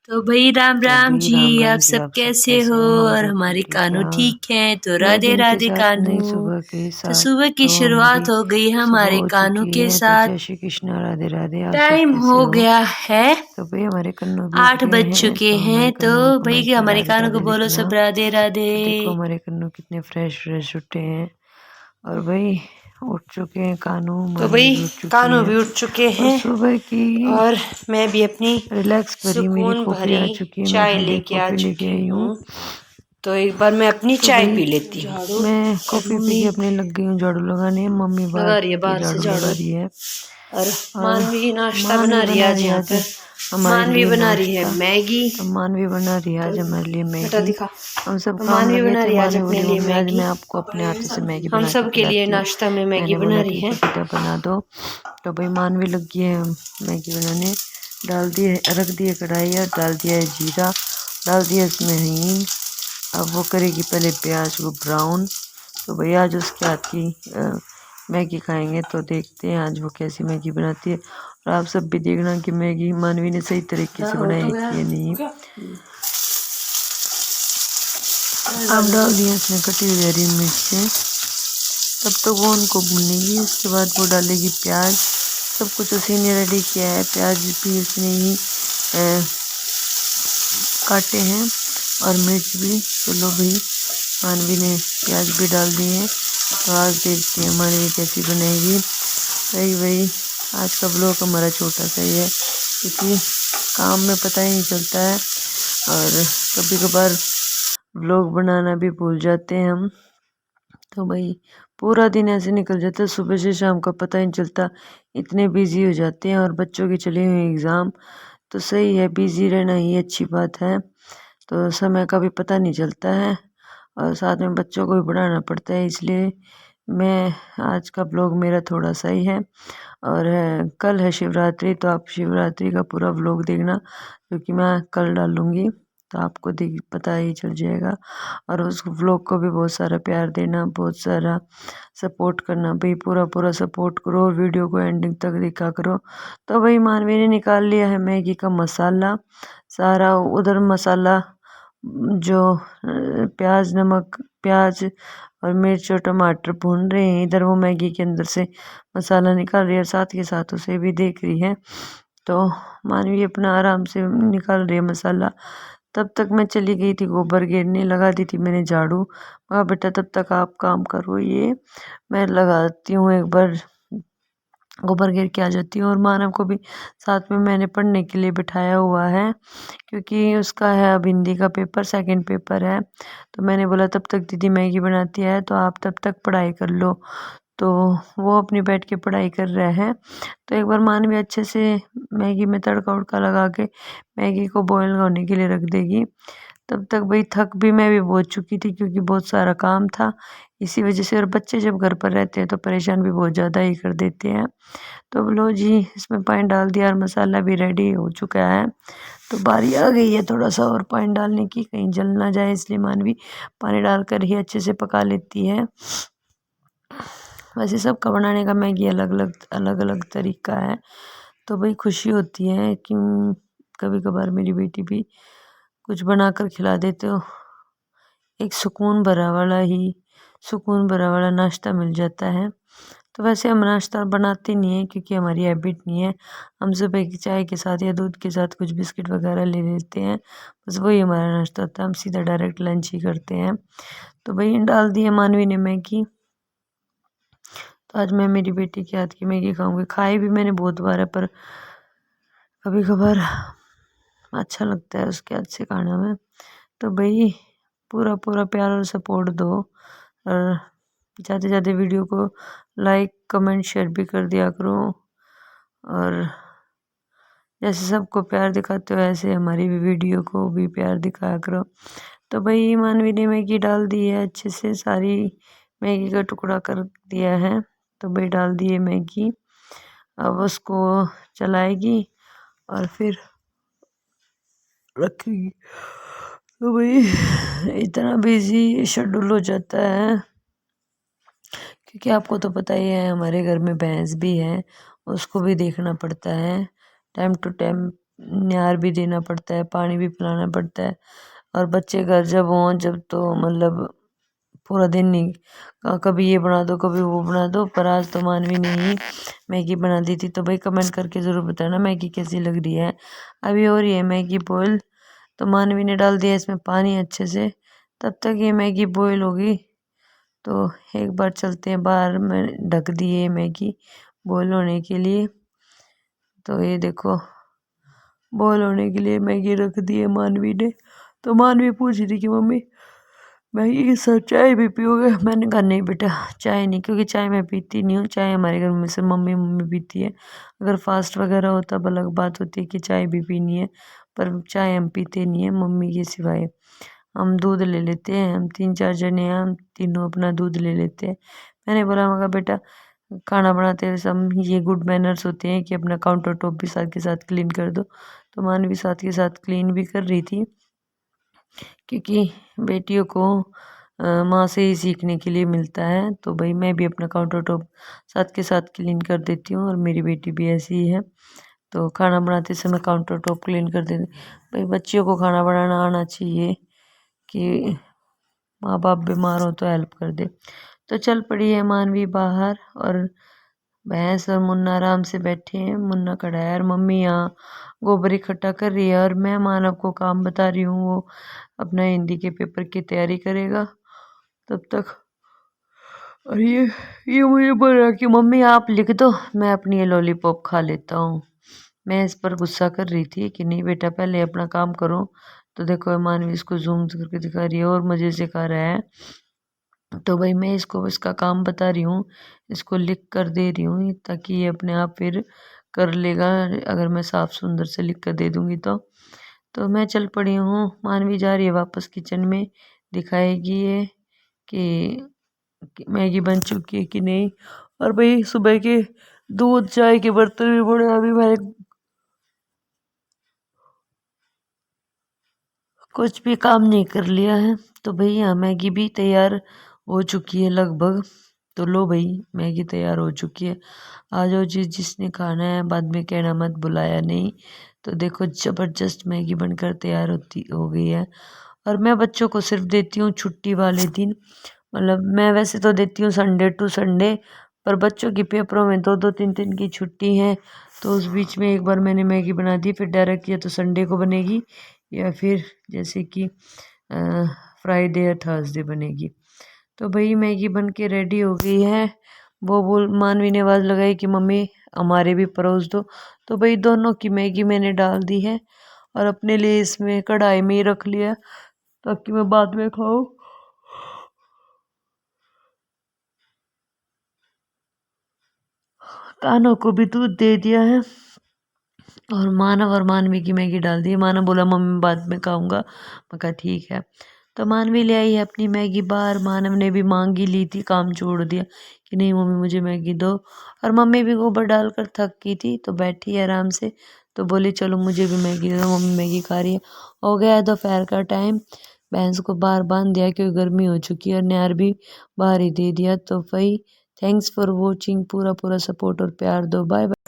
तो भाई राम तो राम भाई जी, राम राम आप जी। सब आप सब कैसे कैसे हो? हो? हम और बिल्कुल हमारे ठीक है। कानू और ठीक हैं? तो नए राधे दिन के राधे साथ, कानू। नई सुबह के तो साथ, सुबह की तो शुरुआत हमारी हो गई सुबह हमारे हो कानू चुकी के है। तो साथ। जय श्री कृष्णा, राधे राधे। आप सब टाइम कैसे हो हो? गया है, तो भाई हमारे कन्नू भी उठ 8 गए बज हैं। चुके तो हैं। हमारे तो कन्नू को भाई मैं क्या हमारे राधे कानू को राधे बोलो लिखना। सब राधे राधे। तो देखो हमारे कन्नू कितने फ्रेश फ्रेश उठे हैं। और भाई उठ चुके हैं कानू, तो मानवी भाई भी उठ चुकी कानू है। भी उठ चुके और हैं सुबह की और मैं भी अपनी रिलैक्स भरी मेरी सुकून कॉफ़ी भरी आ चुकी है। मैं चाय अपने लिए लेके आ कॉफ़ी लेके चुकी आई हूँ। हूँ। तो एक बार मैं अपनी तो चाय भाई पी लेती हूँ। मैं और कॉफ़ी पी मम्मी के अपने लग गई हूँ झाड़ू लगाने। मम्मी लगा बाहर रही है की बाहर से झाड़ू झाड़ू। लगा रही है। और और मानवी नाश्ता बना मानवी रही है बना आज रही है यहाँ आज पे। हमारे मानवी लिए बना रही है नाश्ता। मैगी। तो मानवी बना रही है तो आज हमारे लिए बेटा मैगी। दिखा। हम सब तो काम मानवी लगे बना थे। रही है आज मानवी अपने बोली लिए मम्मी आज मैगी। मैं आपको अपने हाथों से मैगी हम बना के सब के लिए खिलाती हूँ। नाश्ता में मैगी मैंने बना बोला रही ठीक है। है बेटा बना दो। तो भाई मानवी लगी है मैगी बनाने। डाल दिए, रख दिए कढ़ाई और डाल दिया है जीरा, डाल दिया इसमें हींग। अब वो करेगी पहले प्याज को ब्राउन। तो भैया आज उसके हाथ की मैगी खाएंगे। तो देखते हैं आज वो कैसी मैगी बनाती है। और आप सब भी देखना कि मैगी मानवी ने सही तरीके से बनाई है कि नहीं। अब डाल दिया इसमें कटी हुई हरी मिर्चें। तब तक वो उनको भूनेगी। उसके बाद वो डालेगी प्याज। सब कुछ उसी ने रेडी किया है। प्याज भी उसने ही काटे हैं और मिर्च भी। तो लो भाई मानवी ने प्याज भी डाल दिए हैं। तो आज देखते हैं मानवी कैसी बनेगी। वही आज का ब्लॉग हमारा छोटा सा ही है क्योंकि काम में पता ही नहीं चलता है। और कभी कभार ब्लॉग बनाना भी भूल जाते हैं हम। तो भाई पूरा दिन ऐसे निकल जाता है, सुबह से शाम का पता ही नहीं चलता। इतने बिजी हो जाते हैं और बच्चों की चली हुई एग्ज़ाम। तो सही है, बिजी रहना ही अच्छी बात है। तो समय का भी पता नहीं चलता है और साथ में बच्चों को भी पढ़ाना पड़ता है। इसलिए मैं आज का ब्लॉग मेरा थोड़ा सा ही है। और कल है शिवरात्रि। तो आप शिवरात्रि का पूरा व्लॉग देखना क्योंकि मैं कल डालूँगी। तो आपको देख पता ही चल जाएगा। और उस व्लॉग को भी बहुत सारा प्यार देना, बहुत सारा सपोर्ट करना। भाई पूरा पूरा सपोर्ट करो और वीडियो को एंडिंग तक देखा करो। तो भाई मानवी ने निकाल लिया है मैगी का मसाला सारा। उधर मसाला जो प्याज नमक प्याज और मिर्च और टमाटर भून रहे हैं, इधर वो मैगी के अंदर से मसाला निकाल रही है और साथ के साथ उसे भी देख रही है। तो मानवी अपना आराम से निकाल रही है मसाला। तब तक मैं चली गई थी गोबर गिरने, लगा दी थी मैंने झाड़ू। कहा बेटा तब तक आप काम करो, ये मैं लगाती हूँ एक बार गोबर गिर के आ जाती हूँ। और मानव को भी साथ में मैंने पढ़ने के लिए बिठाया हुआ है क्योंकि उसका है अब हिंदी का पेपर, सेकंड पेपर है। तो मैंने बोला तब तक दीदी मैगी बनाती है तो आप तब तक पढ़ाई कर लो। तो वो अपनी बैठ के पढ़ाई कर रहे हैं। तो एक बार मानवी अच्छे से मैगी में तड़का उड़का लगा के मैगी को बॉयल होने के लिए रख देगी। तब तक भाई थक भी मैं भी बहुत चुकी थी क्योंकि बहुत सारा काम था इसी वजह से। और बच्चे जब घर पर रहते हैं तो परेशान भी बहुत ज़्यादा ही कर देते हैं। तो अब लो जी इसमें पानी डाल दिया और मसाला भी रेडी हो चुका है। तो बारी आ गई है थोड़ा सा और पानी डालने की, कहीं जल ना जाए इसलिए मानवी पानी डालकर ही अच्छे से पका लेती है। वैसे सबका बनाने का मैगी अलग अलग तरीका है। तो भाई खुशी होती है कि कभी कभार मेरी बेटी भी कुछ बना कर खिला दे तो एक सुकून भरा वाला नाश्ता मिल जाता है। तो वैसे हम नाश्ता बनाते नहीं हैं क्योंकि हमारी हैबिट नहीं है। हम सुबह की चाय के साथ या दूध के साथ कुछ बिस्किट वगैरह ले लेते हैं, बस वही हमारा नाश्ता होता है। हम सीधा डायरेक्ट लंच ही करते हैं। तो भाई डाल दिया मानवी ने मैगी। तो आज मैं मेरी बेटी के हाथ की मैगी खाऊंगी। खाई भी मैंने बहुत बार है पर कभी कभार अच्छा लगता है उसके हाथ से खाना में। तो भाई पूरा पूरा प्यार और सपोर्ट दो और ज़्यादा ज़्यादा वीडियो को लाइक कमेंट शेयर भी कर दिया करो। और जैसे सबको प्यार दिखाते हो ऐसे हमारी भी वीडियो को भी प्यार दिखाया करो। तो भाई मानवी ने मैगी डाल दी है अच्छे से, सारी मैगी का टुकड़ा कर दिया है। तो भाई डाल दिए मैगी। अब उसको चलाएगी और फिर रखेगी। तो भाई इतना बिजी शेड्यूल हो जाता है क्योंकि आपको तो पता ही है हमारे घर में भैंस भी है, उसको भी देखना पड़ता है टाइम टू टाइम। न्यार भी देना पड़ता है, पानी भी पिलाना पड़ता है। और बच्चे घर जब हों जब तो मतलब पूरा दिन नहीं कभी ये बना दो कभी वो बना दो। पर आज तो मानवी ने ही मैगी बना दी थी। तो भाई कमेंट करके ज़रूर बताना मैगी कैसी लग रही है। अभी हो रही है मैगी बॉईल। तो मानवी ने डाल दिया इसमें पानी अच्छे से। तब तक ये मैगी बॉईल होगी। तो एक बार चलते हैं बाहर। मैं ढक दिए मैगी बॉईल होने के लिए। तो ये देखो बॉईल होने के लिए मैगी रख दी है मानवी ने। तो मानवी पूछ रही थी कि मम्मी मैगी के साथ चाय भी पियोगे। मैंने कहा नहीं बेटा चाय नहीं, क्योंकि चाय मैं पीती नहीं हूँ। चाय हमारे घर में सिर्फ मम्मी मम्मी पीती है। अगर फास्ट वगैरह होता तब अलग बात होती है कि चाय भी पीनी है, पर चाय हम पीते नहीं है मम्मी के सिवाय। हम दूध ले लेते हैं, हम 3-4 जने हैं, हम तीनों अपना दूध ले लेते हैं। मैंने बोला मगर बेटा खाना बनाते हुए सब ये गुड मैनर्स होते हैं कि अपना काउंटर टॉप भी साथ के साथ क्लीन कर दो। तो मानवी साथ के साथ क्लीन भी कर रही थी, क्योंकि बेटियों को माँ से ही सीखने के लिए मिलता है। तो भाई मैं भी अपना काउंटर टॉप साथ के साथ क्लीन कर देती हूँ और मेरी बेटी भी ऐसी ही है। तो खाना बनाते समय काउंटर टॉप क्लीन कर देते। भाई बच्चियों को खाना बनाना आना चाहिए कि माँ बाप बीमार हो तो हेल्प कर दे। तो चल पड़ी है मानवी बाहर और भैंस और मुन्ना आराम से बैठे हैं। मुन्ना खड़ा है और मम्मी यहाँ गोबर इकट्ठा कर रही है और मैं मानव को काम बता रही हूँ। वो अपना हिंदी के पेपर की तैयारी करेगा तब तक। और ये मुझे बोल रहा है कि मम्मी आप लिख दो मैं अपनी ये लॉलीपॉप खा लेता हूँ। मैं इस पर गुस्सा कर रही थी कि नहीं बेटा पहले अपना काम करो। तो देखो मानवी इसको जूम करके दिखा रही है और मुझे सिखा रहा है। तो भाई मैं इसको इसका काम बता रही हूँ, इसको लिख कर दे रही हूँ ताकि ये अपने आप फिर कर लेगा, अगर मैं साफ सुंदर से लिख कर दे दूँगी तो। तो मैं चल पड़ी हूँ। मानवी जा रही है वापस किचन में, दिखाएगी ये कि मैगी बन चुकी है कि नहीं। और भाई सुबह के दूध चाय के बर्तन भी पड़े, अभी मैंने कुछ भी काम नहीं कर लिया है। तो भैया मैगी भी तैयार हो चुकी है लगभग। तो लो भाई मैगी तैयार हो चुकी है। आ जाओ जिसने खाना है, बाद में कहना मत बुलाया नहीं। तो देखो ज़बरदस्त मैगी बनकर तैयार हो गई है। और मैं बच्चों को सिर्फ देती हूँ छुट्टी वाले दिन। मतलब मैं वैसे तो देती हूँ संडे टू संडे, पर बच्चों की पेपरों में 2-2 3-3 की छुट्टी है। तो उस बीच में एक बार मैंने मैगी बना दी, फिर डायरेक्ट या तो संडे को बनेगी या फिर जैसे कि फ्राइडे या थर्सडे बनेगी। तो भाई मैगी बन के रेडी हो गई है। वो बोल मानवी ने आवाज़ लगाई कि मम्मी हमारे भी परोस दो। तो भाई दोनों की मैगी मैंने डाल दी है और अपने लिए इसमें कढ़ाई में ही रख लिया ताकि मैं बाद में खाऊं। कानों को भी दूध दे दिया है और मानव और मानवी की मैगी डाल दी। मानव बोला मम्मी बाद में खाऊंगा। मैं कहा ठीक है। तो मानवी ले आई है अपनी मैगी बाहर। मानव ने भी मांगी ली थी, काम छोड़ दिया कि नहीं मम्मी मुझे मैगी दो। और मम्मी भी गोबर डालकर थक गई थी तो बैठी है आराम से। तो बोली चलो मुझे भी मैगी दो। मम्मी मैगी खा रही है। हो गया है दोपहर का टाइम। भैंस को बाहर बांध दिया क्योंकि गर्मी हो चुकी है और न्यार भी बाहर ही दे दिया। तो भाई थैंक्स फॉर वॉचिंग। पूरा पूरा सपोर्ट और प्यार दो। Bye bye.